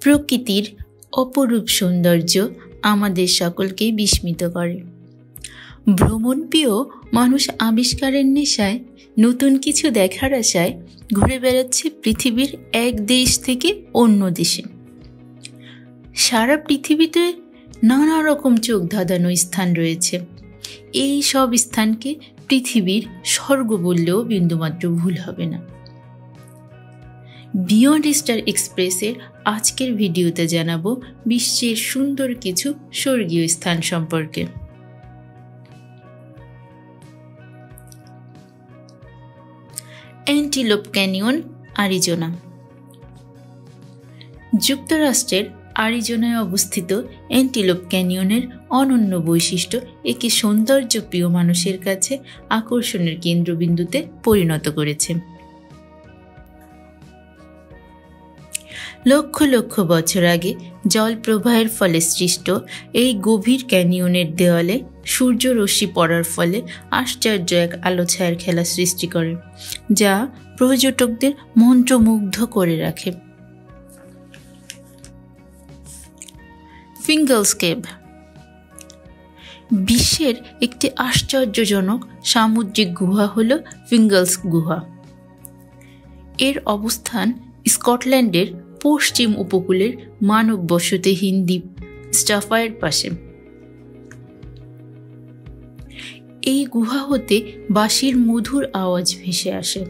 প্রকৃতির অপরূপ সৌন্দর্য আমাদের সকলকেই বিস্মিত করে। ভ্রমণপ্রিয় মানুষ আবিষ্কারের নেশায়, নতুন কিছু দেখার আশায় ঘুরে বেড়াচ্ছে পৃথিবীর এক দেশ থেকে অন্য দেশে। সারা পৃথিবীতে নানা রকম চোখ ধাঁধানো স্থান রয়েছে। এই সব স্থানকে পৃথিবীর স্বর্গ বললেও বিন্দুমাত্র ভুল হবে না। বিয়ন্ড স্টার এক্সপ্রেসের আজকের ভিডিওতে জানাবো বিশ্বের সুন্দর কিছু স্বর্গীয় স্থান সম্পর্কে। Antelope canyon, Arizona. যুক্তরাষ্ট্রের আরিজোনায় অবস্থিত অ্যান্টিলোপ ক্যানিয়নের অনন্য বৈশিষ্ট্য একে সৌন্দর্যপ্রিয় মানুষের কাছে আকর্ষণের কেন্দ্রবিন্দুতে পরিণত করেছে। লক্ষ লক্ষ বছর আগে জলপ্রবাহের ফলে সৃষ্ট এই গভীর ক্যানিয়নের দেওয়ালে সূর্যরশ্মি পড়ার ফলে আশ্চর্য এক আলো ছায়ার খেলা সৃষ্টি করে, যা পর্যটকদের মন্ত্রমুগ্ধ করে রাখে। ফিঙ্গলস কেভ বিশ্বের একটি আশ্চর্যজনক সামুদ্রিক গুহা হল ফিঙ্গলস গুহা। এর অবস্থান স্কটল্যান্ডের পশ্চিম উপকূলের মানব বসতিহীন দ্বীপ স্টাফায়ের পাশে। এই গুহা হতে বাঁশির মধুর আওয়াজ ভেসে আসে।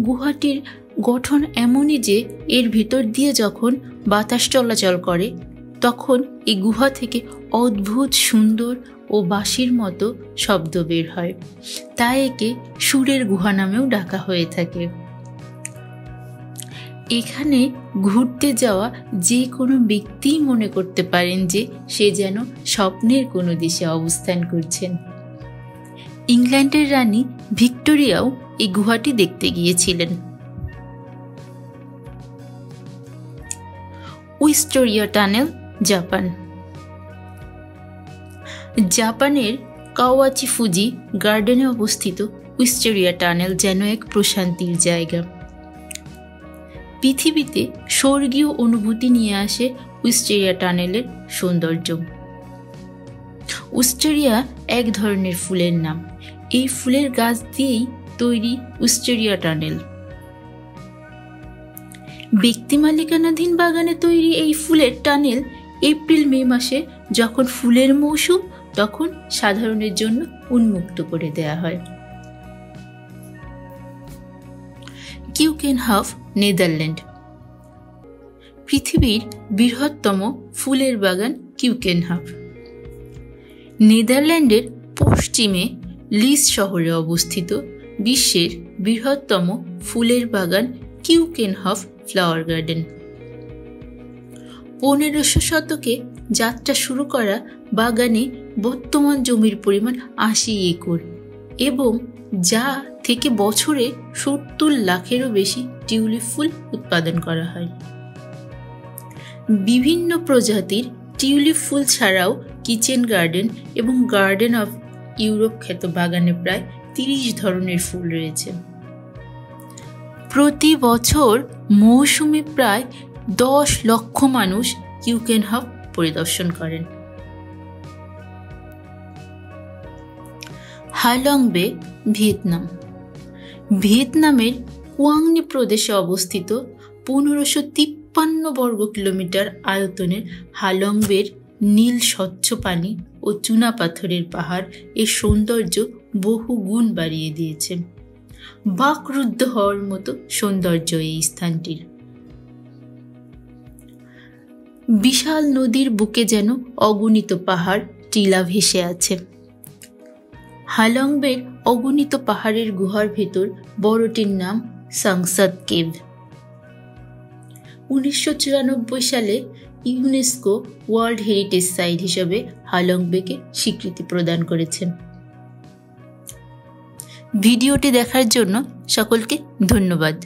গুহাটির গঠন এমনই যে এর ভিতর দিয়ে যখন বাতাস চলাচল করে তখন এই গুহা থেকে অদ্ভুত সুন্দর ও বাঁশির মতো শব্দ বের হয়, তাই একে সুরের গুহা নামেও ডাকা হয়ে থাকে। এখানে ঘুরতে যাওয়া যে কোনো ব্যক্তিই মনে করতে পারেন যে সে যেন স্বপ্নের কোনো দেশে অবস্থান করছেন। ইংল্যান্ডের রানী ভিক্টোরিয়াও এই গুহাটি দেখতে গিয়েছিলেন। উইস্টোরিয়া টানেল, জাপান। জাপানের কাওয়াচি ফুজি গার্ডেনে অবস্থিত উইস্টোরিয়া টানেল যেন এক প্রশান্তির জায়গা। পৃথিবীতে স্বর্গীয় অনুভূতি নিয়ে আসে উইস্টোরিয়া টানেলের সৌন্দর্য। উইস্টোরিয়া এক ধরনের ফুলের নাম। এই ফুলের গাছ দিয়েই তৈরি উইস্টোরিয়া টানেল। ব্যক্তি মালিকানাধীন বাগানে তৈরি এই ফুলের টানেল এপ্রিল-মে মাসে যখন ফুলের মৌসুম তখন সাধারণের জন্য উন্মুক্ত করে দেয়া হয়। কিউকেনহাফ, নেদারল্যান্ড। পৃথিবীর বৃহত্তম ফুলের বাগান কিউকেনহাফ। নেদারল্যান্ডের পশ্চিমে লিস শহরে অবস্থিত বিশ্বের বৃহত্তম ফুলের বাগান কিউকেনহাফ ফ্লাওয়ার গার্ডেন। 1500 শতকে যাত্রা শুরু করা বাগানে বর্তমান জমির পরিমাণ 80 একর এবং যা থেকে বছরে 70 লাখেরও বেশি টিউলিপ ফুল উৎপাদন করা হয়। বিভিন্ন প্রজাতির টিউলিপ ফুল ছাড়াও কিচেন গার্ডেন এবং গার্ডেন অফ ইউরোপ খ্যাত বাগানে প্রায় 30 ধরনের ফুল রয়েছে। প্রতি বছর মৌসুমে প্রায় 10 লক্ষ মানুষ কিউকেনহাফ পরিদর্শন করেন। হালং বে, ভিয়েতনাম। ভিয়েতনামের কুয়াংনি প্রদেশে অবস্থিত 1553 বর্গ কিলোমিটার আয়তনের হালং বের নীল স্বচ্ছ পানি ও চুনা পাথরের পাহাড় এর সৌন্দর্য বহু গুণ বাড়িয়ে দিয়েছে। বাকরুদ্ধ হওয়ার মতো সৌন্দর্য এই স্থানটির। বিশাল নদীর বুকে যেন অগণিত পাহাড় টিলা ভেসে আছে। হালং বের অগণিত পাহাড়ের গুহার ভেতর বড়টির নাম সাংসাদ কেভ। 1994 সালে ইউনেস্কো ওয়ার্ল্ড হেরিটেজ সাইট হিসেবে হালং বেকে স্বীকৃতি প্রদান করেছেন। ভিডিওটি দেখার জন্য সকলকে ধন্যবাদ।